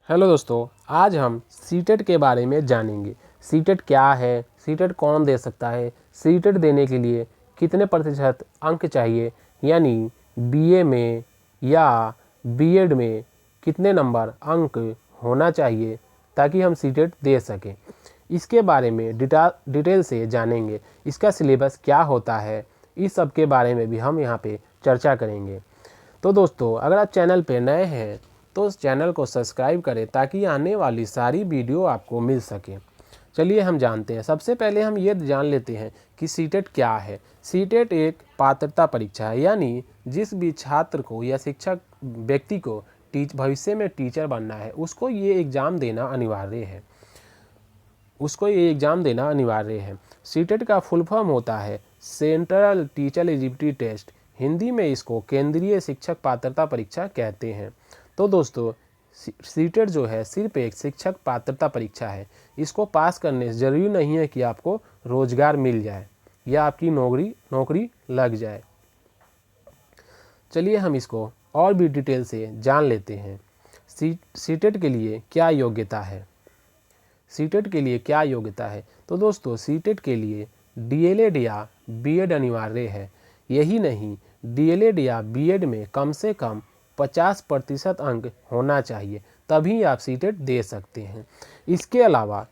Hello दोस्तों, आज हम सीटेट के बारे में जानेंगे। सीटेट क्या है, सीटेट कौन दे सकता है, सीटेट देने के लिए कितने प्रतिशत अंक चाहिए, यानी बीए में या बीएड में कितने नंबर अंक होना चाहिए ताकि हम सीटेट दे सकें। इसके बारे में डिटेल से जानेंगे। इसका सिलेबस क्या होता है, इस सब के बारे में भी हम यहाँ पे चर्चा करेंगे। तो दोस्तों, अगर आप चैनल पे नए हैं तो उस चैनल को सब्सक्राइब करें ताकि आने वाली सारी वीडियो आपको मिल सके। चलिए हम जानते हैं। सबसे पहले हम ये जान लेते हैं कि सीटेट क्या है। सीटेट एक पात्रता परीक्षा है, यानी जिस भी छात्र को या शिक्षक व्यक्ति को भविष्य में टीचर बनना है उसको ये एग्ज़ाम देना अनिवार्य है। सीटेट का फुल फॉर्म होता है central teacher eligibility test. Hindi में इसको केंद्रीय शिक्षक पात्रता परीक्षा कहते हैं। तो दोस्तों, सीटेट जो है सिर्फ एक शिक्षक पात्रता परीक्षा है। इसको पास करने से ज़रूरी नहीं है कि आपको रोजगार मिल जाए या आपकी नौकरी लग जाए। चलिए हम इसको और भी डिटेल से जान लेते हैं। सीटेट के लिए क्या योग्यता है। सीटेट के लिए क्या योग्यता है, तो दोस्तों सीटेट के लिए डीएलएड या बीएड अनिवार्य है। यही नहीं, डीएलएड या बीएड में कम से कम 50% अंक होना चाहिए, तभी आप सीटेट दे सकते हैं। इसके अलावा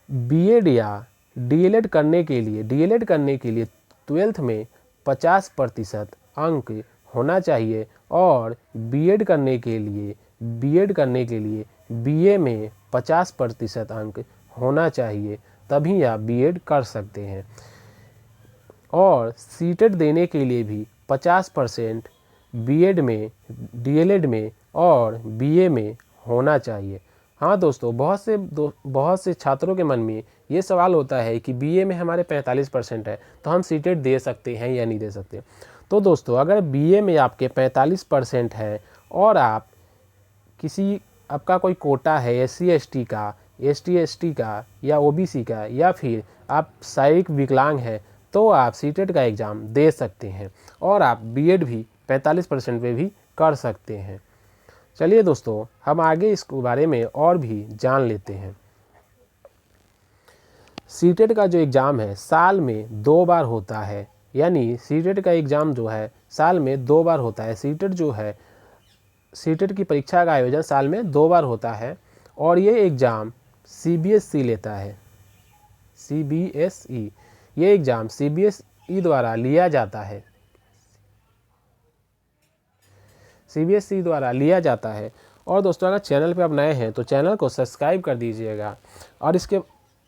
बीएड या डीएलएड करने के लिए 12th में 50% अंक होना चाहिए और बीएड करने के लिए बीए में 50% अंक होना चाहिए, तभी आप बीएड कर सकते हैं। और सीटेट देने के लिए भी 50% बीएड में, डीएलएड में और बीए में होना चाहिए। हाँ दोस्तों, बहुत से छात्रों के मन में ये सवाल होता है कि बीए में हमारे 45% है तो हम सीटेट दे सकते हैं या नहीं दे सकते। तो दोस्तों, अगर बीए में आपके 45% है और आपका कोई कोटा है एससी एसटी का या ओबीसी का, या फिर आप शारीरिक विकलांग हैं, तो आप सीटेट का एग्ज़ाम दे सकते हैं और आप बीएड भी 45% पे भी कर सकते हैं। चलिए दोस्तों, हम आगे इस बारे में और भी जान लेते हैं। सीटेट का जो एग्ज़ाम है साल में 2 बार होता है, यानी सीटेट का एग्ज़ाम जो है साल में 2 बार होता है। सीटेट की परीक्षा का आयोजन साल में 2 बार होता है और ये एग्ज़ाम सीबीएसई लेता है। ये एग्ज़ाम सीबीएसई द्वारा लिया जाता है। और दोस्तों, अगर चैनल पे आप नए हैं तो चैनल को सब्सक्राइब कर दीजिएगा। और इसके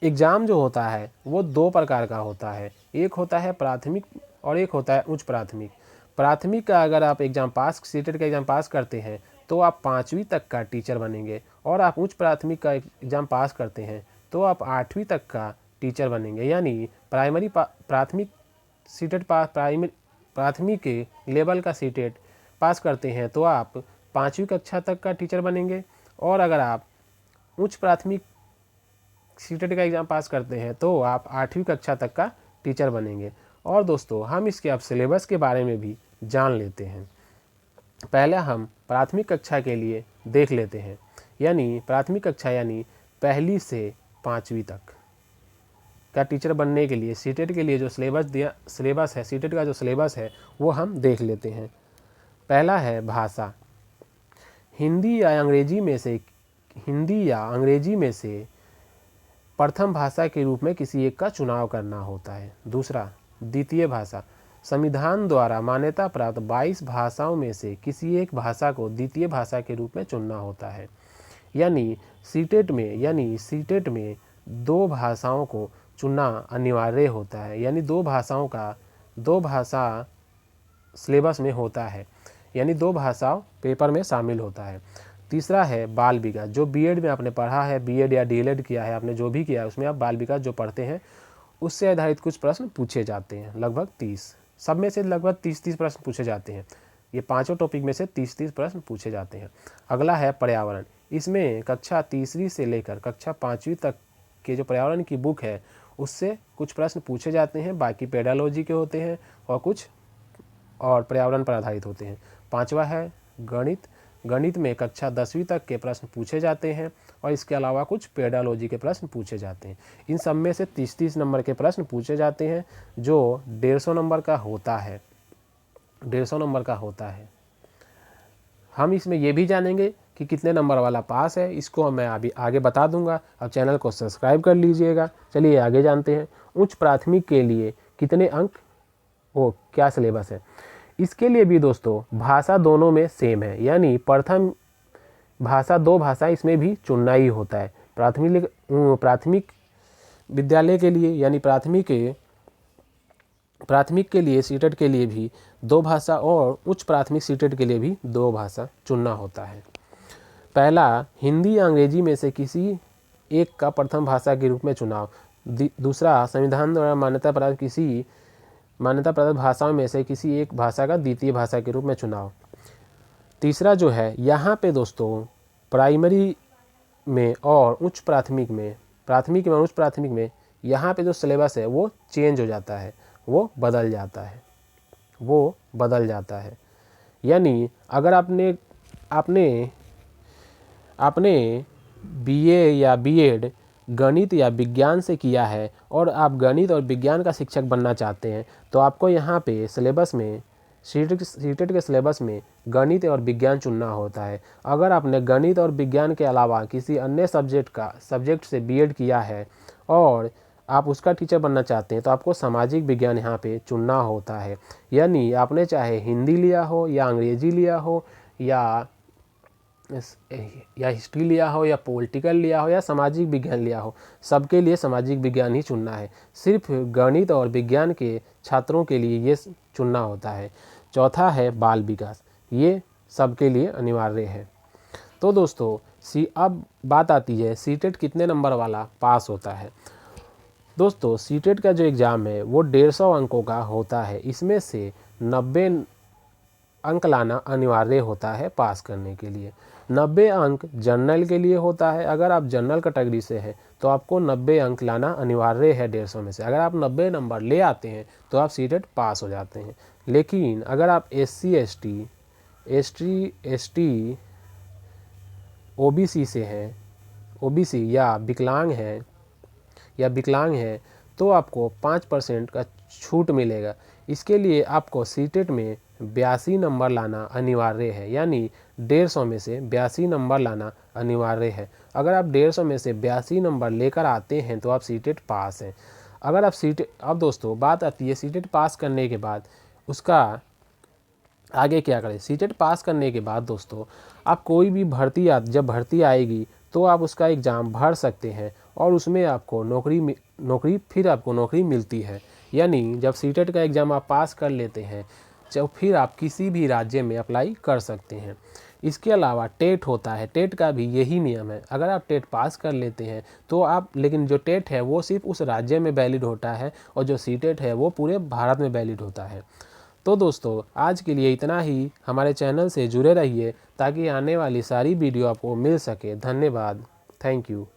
एग्ज़ाम जो होता है वो 2 प्रकार का होता है। एक होता है प्राथमिक और एक होता है उच्च प्राथमिक। प्राथमिक का अगर आप सीटेट का एग्ज़ाम पास करते हैं तो आप 5वीं तक का टीचर बनेंगे, और आप उच्च प्राथमिक का एग्ज़ाम पास करते हैं तो आप 8वीं तक का टीचर बनेंगे। यानी प्राथमिक के लेवल का सीटेट पास करते हैं तो आप 5वीं कक्षा तक का टीचर बनेंगे, और अगर आप उच्च प्राथमिक सीटेट का एग्ज़ाम पास करते हैं तो आप 8वीं कक्षा तक का टीचर बनेंगे। और दोस्तों, हम इसके अब सिलेबस के बारे में भी जान लेते हैं। पहले हम प्राथमिक कक्षा के लिए देख लेते हैं, यानी प्राथमिक कक्षा यानी 1 से 5वीं तक का टीचर बनने के लिए सीटेट के लिए जो सीटेट का जो सिलेबस है वो हम देख लेते हैं। पहला है भाषा। हिंदी या अंग्रेजी में से प्रथम भाषा के रूप में किसी एक का चुनाव करना होता है। दूसरा, द्वितीय भाषा। संविधान द्वारा मान्यता प्राप्त 22 भाषाओं में से किसी एक भाषा को द्वितीय भाषा के रूप में चुनना होता है। यानी सीटेट में 2 भाषाओं को चुनना अनिवार्य होता है, यानी 2 भाषा सिलेबस में होता है, यानी 2 भाषा पेपर में शामिल होता है। तीसरा है बाल विकास। जो बीएड में आपने पढ़ा है, बीएड या डीएलएड किया है, आपने जो भी किया है उसमें आप बाल विकास जो पढ़ते हैं उससे आधारित कुछ प्रश्न पूछे जाते हैं। लगभग 30, सब में से लगभग 30 प्रश्न पूछे जाते हैं। ये 5 टॉपिक में से 30 प्रश्न पूछे जाते हैं। अगला है पर्यावरण। इसमें कक्षा 3री से लेकर कक्षा 5वीं तक के जो पर्यावरण की बुक है उससे कुछ प्रश्न पूछे जाते हैं। बाकी पेडालॉजी के होते हैं और कुछ और पर्यावरण पर आधारित होते हैं। 5वां है गणित। गणित में कक्षा 10वीं तक के प्रश्न पूछे जाते हैं और इसके अलावा कुछ पेडालॉजी के प्रश्न पूछे जाते हैं। इन सब में से 30-30 नंबर के प्रश्न पूछे जाते हैं जो 150 नंबर का होता है, 150 नंबर का होता है। हम इसमें ये भी जानेंगे कि कितने नंबर वाला पास है, इसको मैं अभी आगे बता दूंगा। अब चैनल को सब्सक्राइब कर लीजिएगा। चलिए आगे जानते हैं। उच्च प्राथमिक के लिए कितने अंक, वो क्या सिलेबस है। इसके लिए भी दोस्तों भाषा दोनों में सेम है, यानी प्रथम भाषा 2 भाषा इसमें भी चुनना ही होता है। प्राथमिक विद्यालय के लिए यानी प्राथमिक के लिए सीटेट के लिए भी 2 भाषा और उच्च प्राथमिक सीटेट के लिए भी 2 भाषा चुनना होता है। पहला, हिंदी या अंग्रेजी में से किसी एक का प्रथम भाषा के रूप में चुनाव। दूसरा, संविधान द्वारा मान्यता प्राप्त भाषाओं में से किसी एक भाषा का द्वितीय भाषा के रूप में चुनाव। तीसरा जो है, यहाँ पे दोस्तों प्राइमरी में और उच्च प्राथमिक में, प्राथमिक में और उच्च प्राथमिक में यहाँ पे जो सिलेबस है वो चेंज हो जाता है, वो बदल जाता है। यानी अगर आपने बीए या बीएड गणित या विज्ञान से किया है और आप गणित और विज्ञान का शिक्षक बनना चाहते हैं तो आपको यहाँ पे सिलेबस में सीटेट के सिलेबस में गणित और विज्ञान चुनना होता है। अगर आपने गणित और विज्ञान के अलावा किसी अन्य सब्जेक्ट से बीएड किया है और आप उसका टीचर बनना चाहते हैं तो आपको सामाजिक विज्ञान यहाँ पे चुनना होता है। यानी आपने चाहे हिंदी लिया हो या अंग्रेजी लिया हो या हिस्ट्री लिया हो या पॉलिटिकल लिया हो या सामाजिक विज्ञान लिया हो, सबके लिए सामाजिक विज्ञान ही चुनना है। सिर्फ गणित और विज्ञान के छात्रों के लिए ये चुनना होता है। चौथा है बाल विकास, ये सबके लिए अनिवार्य है। तो दोस्तों अब बात आती है सीटेट कितने नंबर वाला पास होता है। दोस्तों सीटेट का जो एग्ज़ाम है वो 150 अंकों का होता है। इसमें से 90 अंक लाना अनिवार्य होता है पास करने के लिए। 90 अंक जनरल के लिए होता है। अगर आप जनरल कैटेगरी से हैं तो आपको 90 अंक लाना अनिवार्य है 150 में से। अगर आप 90 नंबर ले आते हैं तो आप सीटेट पास हो जाते हैं। लेकिन अगर आप SC OBC से हैं, OBC या विकलांग हैं तो आपको 5% का छूट मिलेगा। इसके लिए आपको सीटेट में 82 नंबर लाना अनिवार्य है, यानी 150 में से 82 नंबर लाना अनिवार्य है। अगर आप 150 में से 82 नंबर लेकर आते हैं तो आप सीटेट पास हैं। अगर आप अब दोस्तों बात आती है सीटेट पास करने के बाद उसका आगे क्या करें। सीटेट पास करने के बाद दोस्तों आप कोई भी जब भर्ती आएगी तो आप उसका एग्ज़ाम भर सकते हैं और उसमें आपको नौकरी मिलती है। यानी जब सीटेट का एग्ज़ाम आप पास कर लेते हैं जब फिर आप किसी भी राज्य में अप्लाई कर सकते हैं। इसके अलावा टेट होता है, टेट का भी यही नियम है। अगर आप टेट पास कर लेते हैं तो लेकिन जो टेट है वो सिर्फ उस राज्य में वैलिड होता है और जो सीटेट है वो पूरे भारत में वैलिड होता है। तो दोस्तों आज के लिए इतना ही। हमारे चैनल से जुड़े रहिए ताकि आने वाली सारी वीडियो आपको मिल सके। धन्यवाद। Thank you.